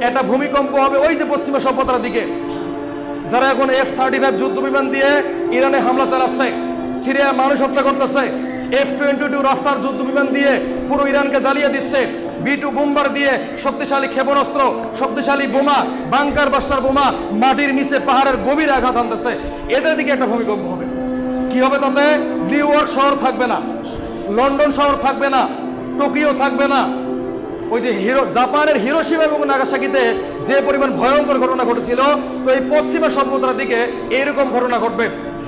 একটা ভূমিকম্প হবে ওই যে পশ্চিমা সভ্যতার দিকে, যারা এখন F-35 যুদ্ধ বিমান দিয়ে ইরানে হামলা চালাচ্ছে, সিরিয়ায় মানুষ হত্যা করতেছে, F-22 রাফতার যুদ্ধ বিমান দিয়ে পুরো ইরানকে জ্বালিয়ে দিচ্ছে, B-2 বোম্বার দিয়ে শক্তিশালী ক্ষেপণাস্ত্র, শক্তিশালী বোমা, বাংকার বাস্টার বোমা মাটির নিচে পাহাড়ের গভীর আঘাত আনতেছে, এদের দিকে একটা ভূমিকম্প হবে। কি হবে তাতে? নিউ ইয়র্ক শহর থাকবে না, লন্ডন শহর থাকবে না, টোকিও থাকবে না। ওই যে জাপানের হিরোশিমা এবং নাগাসাকিতে যে পরিমাণ ভয়ঙ্কর ঘটনা ঘটেছিল, তো এই পশ্চিমা সভ্যতার দিকে এইরকম ঘটনা ঘটবে।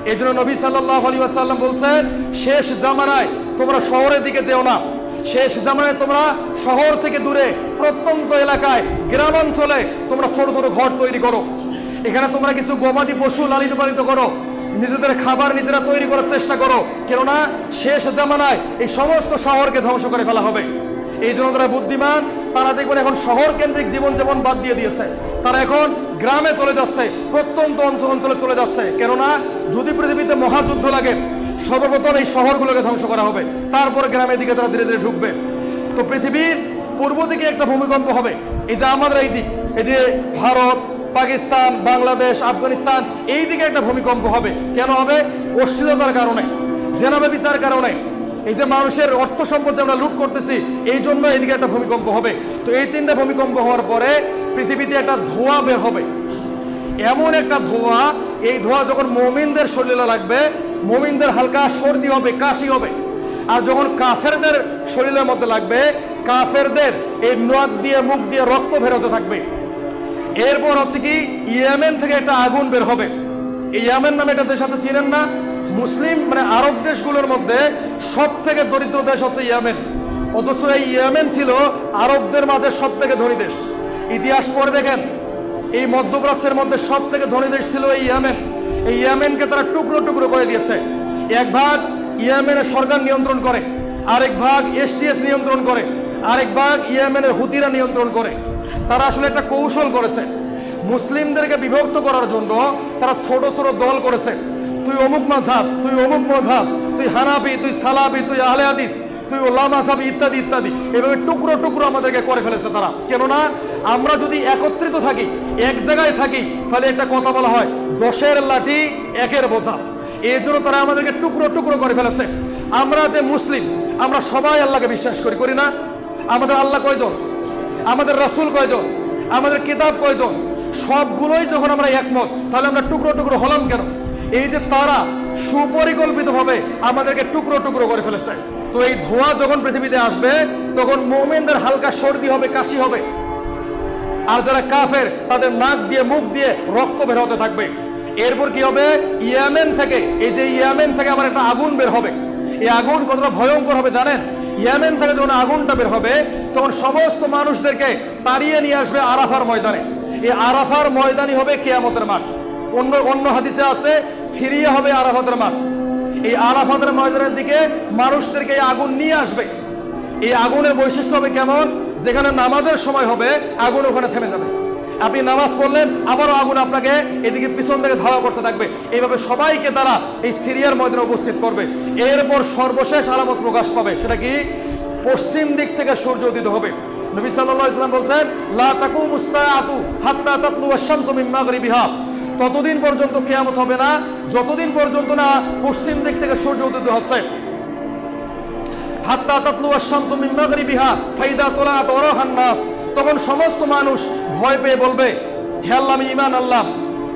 এই জন্য নবী সাল্লাল্লাহু আলাইহি ওয়াসাল্লাম বলছেন, শেষ জামানায় তোমরা শহরের দিকে যেও না, শেষ জামানায় তোমরা শহর থেকে দূরে প্রত্যন্ত এলাকায়, গ্রামাঞ্চলে তোমরা ছোট ছোট ঘর তৈরি করো, এখানে তোমরা কিছু গবাদি পশু লালিত পালিত করো, নিজেদের খাবার নিজেরা তৈরি করার চেষ্টা করো, কেননা শেষ জামানায় এই সমস্ত শহরকে ধ্বংস করে ফেলা হবে। এই জন্য যারা বুদ্ধিমান তারা দেখবেন এখন শহর কেন্দ্রিক জীবন যেমন বাদ দিয়ে দিয়েছে, তারা এখন গ্রামে চলে যাচ্ছে, প্রত্যন্ত অঞ্চলে চলে যাচ্ছে, কেননা যদি পৃথিবীতে মহাযুদ্ধ লাগে সর্বপ্রথম এই শহরগুলোকে ধ্বংস করা হবে, তারপরে গ্রামের দিকে তারা ধীরে ধীরে ঢুকবে। তো পৃথিবীর পূর্ব দিকে একটা ভূমিকম্প হবে, এই যে আমাদের এই দিক, এই যে ভারত, পাকিস্তান, বাংলাদেশ, আফগানিস্তান, এই দিকে একটা ভূমিকম্প হবে। কেন হবে? অশ্লীলতার কারণে, জেনাবে বিচার কারণে, এই যে মানুষের অর্থ সম্পদ যে আমরা লুট করতেছি, এই জন্য এইদিকে একটা ভূমিকম্প হবে। তো এই তিনটা ভূমিকম্প হওয়ার পরে পৃথিবীতে একটা ধোঁয়া বের হবে, এমন একটা ধোঁয়া, এই ধোঁয়া যখন মুমিনদের শরীরে লাগবে, মুমিনদের হালকা সর্দি হবে, কাশি হবে। আর যখন কাফেরদের শরীরের মধ্যে লাগবে, কাফেরদের এই নাক দিয়ে মুখ দিয়ে রক্ত বেরোতে থাকবে। এরপর হচ্ছে কি, ইয়েমেন থেকে একটা আগুন বের হবে। এই ইয়েমেন নামে একটা দেশ আছে, চিনেন না? মুসলিম মানে আরব দেশগুলোর মধ্যে সব থেকে দরিদ্র দেশ হচ্ছে ইয়েমেন, অথচ এই ইয়েমেন ছিল আরবদের মাঝে সব থেকে ধনী দেশ। ইতিহাস পড়ে দেখেন, এই মধ্যপ্রাচ্যের মধ্যে সব থেকে ধনী দেশ ছিল এই ইয়েমেন। এই ইয়েমেনকে তারা টুকরো টুকরো করে দিয়েছে। এক ভাগ ইয়েমেনের সরকার নিয়ন্ত্রণ করে, আরেক ভাগ STS নিয়ন্ত্রণ করে, আরেক ভাগ ইয়েমেনের হুতিরা নিয়ন্ত্রণ করে। তারা আসলে একটা কৌশল করেছে, মুসলিমদেরকে বিভক্ত করার জন্য তারা ছোট ছোট দল করেছে। তুই অমুক মাযহাব, তুই অমুক মাযহাব, তুই হানাফি, তুই সালাফি, তুই আহলে হাদিস, তুই ওলামা মাযহাব, ইত্যাদি ইত্যাদি, এভাবে টুকরো টুকরো আমাদেরকে করে ফেলেছে তারা। কেননা আমরা যদি একত্রিত থাকি, এক জায়গায় থাকি, তাহলে একটা কথা বলা হয়, 10-এর লাঠি 1-এর বোঝা। এই জন্য তারা আমাদেরকে টুকরো টুকরো করে ফেলেছে। আমরা যে মুসলিম, আমরা সবাই আল্লাহকে বিশ্বাস করি, করি না? আমাদের আল্লাহ কয়জন? আমাদের রাসূল কয়জন? আমাদের কিতাব কয়জন? সবগুলোই যখন আমরা একমত, তাহলে আমরা টুকরো টুকরো হলাম কেন? এই যে তারা সুপরিকল্পিতভাবে আমাদেরকে টুকরো টুকরো করে ফেলেছে। তো এই ধোঁয়া যখন পৃথিবীতে আসবে, তখন মুমিনদের হালকা সর্দি হবে, কাশি হবে, আর যারা কাফের তাদের নাক দিয়ে মুখ দিয়ে রক্ত বের হতে থাকবে। এরপর কি হবে? ইয়েমেন থেকে, এই যে ইয়েমেন থেকে আমার একটা আগুন বের হবে। এই আগুন কতটা ভয়ঙ্কর হবে জানেন? ইয়েমেন থেকে যখন আগুনটা বের হবে, তখন সমস্ত মানুষদেরকে তাড়িয়ে নিয়ে আসবে আরাফার ময়দানে। এই আরাফার ময়দানই হবে কিয়ামতের মাঠ। অন্য হাদিসে আছে সিরিয়া হবে আরাফাতের মাঠ। এই আরাফাতের ময়দানের দিকে মানুষদেরকে এই আগুন নিয়ে আসবে। এই আগুনের বৈশিষ্ট্য হবে কেমন? যেখানে নামাজের সময় হবে, আগুন ওখানে থেমে যাবে। আপনি নামাজ পড়লেন, আবারও আগুন আপনাকে এদিকে পিছন থেকে ধাওয়া করতে থাকবে। এইভাবে সবাইকে তারা এই সিরিয়ার ময়দানে উপস্থিত করবে। এরপর সর্বশেষ আলামত প্রকাশ পাবে, সেটা কি? পশ্চিম দিক থেকে সূর্য উদিত হবে। নবী সাল্লাল্লাহু আলাইহি ওয়াসাল্লাম বলছেন, লা তাকুমুস সাআতু হাত্তা তাতলুয়া আশ-শামসু মিন মাগরিবিহা। ততদিন পর্যন্ত কিয়ামত হবে না যতদিন পর্যন্ত না পশ্চিম দিক থেকে সূর্য উদিত হচ্ছে। হাত্তা তাতলুয়া আশ-শামসু মিন মাগরিবিহা ফাইদা তুলাআত ওয়ারাহান নাস। তখন সমস্ত মানুষ ভয় পেয়ে বলবে, হে আল্লাহ আমি ঈমান আনলাম,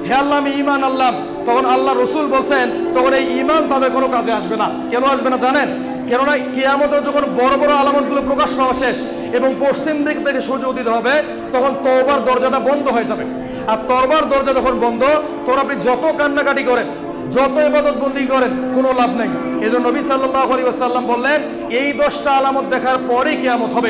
হে আল্লাহ আমি ঈমান আনলাম। তখন আল্লাহ রাসূল বলছেন, তখন এই ঈমান তাদের কোনো কাজে আসবে না। কেন আসবে না জানেন? কেননা কিয়ামতের যখন বড় বড় আলামতগুলো প্রকাশ পাওয়া শেষ এবং পশ্চিম দিক থেকে সূর্য উদিত হবে, তখন তওবার দরজাটা বন্ধ হয়ে যাবে। আর তওবার দরজা যখন বন্ধ, তখন আপনি যত কান্নাকাটি করেন, যত ইবাদত বন্দি করেন, কোনো লাভ নেই। এজন্য নবী সাল্লাল্লাহু আলাইহি ওয়াসাল্লাম বললেন, এই 10টা আলামত দেখার পরেই কিয়ামত হবে।